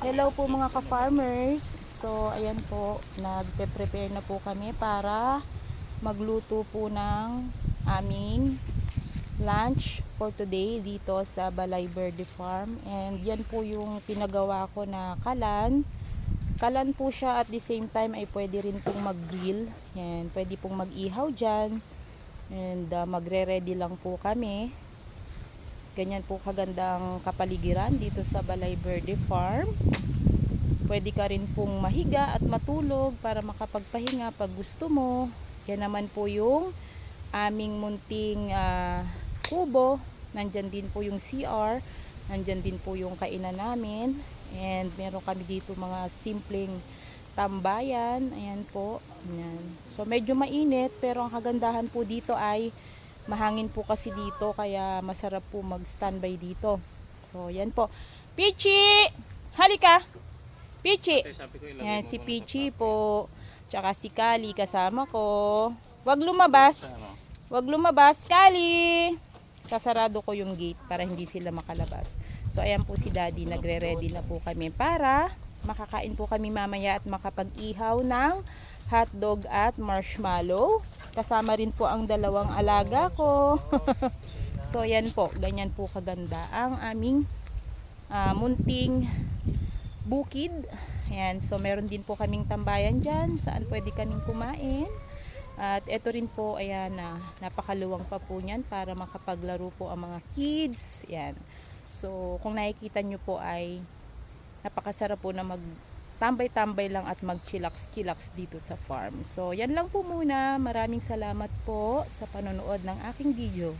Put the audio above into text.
Hello po mga ka-farmers. So ayan po, nagpe-prepare na po kami para magluto po ng aming lunch for today dito sa Balay Verde Farm. And yan po yung pinagawa ko na kalan. Kalan po siya, at the same time ay pwede rin pong mag-grill. Yan, pwede pong mag-ihaw dyan. And magre-ready lang po kami. Ganyan po kagandang kapaligiran dito sa Balay Verde Farm. Pwede ka rin pong mahiga at matulog para makapagpahinga pag gusto mo. Yan naman po yung aming munting kubo. Nandyan din po yung CR. Nandyan din po yung kainan namin. And meron kami dito mga simpleng tambayan. Ayan po. Ayan. So medyo mainit, pero ang kagandahan po dito ay mahangin po kasi dito, kaya masarap po mag-standby dito. So yan po. Pichi! Halika! Pichi! Yan si Pichi po. Tsaka si Kali kasama ko. Wag lumabas. Wag lumabas, Kali! Sasarado ko yung gate para hindi sila makalabas. So ayan po si Daddy, nagre-ready na po kami para makakain po kami mamaya at makapag-ihaw ng hotdog at marshmallow. Kasama rin po ang dalawang alaga ko. So yan po, ganyan po kaganda ang aming munting bukid. Ayan, so meron din po kaming tambayan dyan saan pwede kaming kumain. At ito rin po, ayan, napakaluwang pa po niyan para makapaglaro po ang mga kids. Ayan. So kung nakikita nyo po ay napakasarap po na tambay-tambay lang at mag-chillax-chillax dito sa farm. So yan lang po muna. Maraming salamat po sa panonood ng aking video.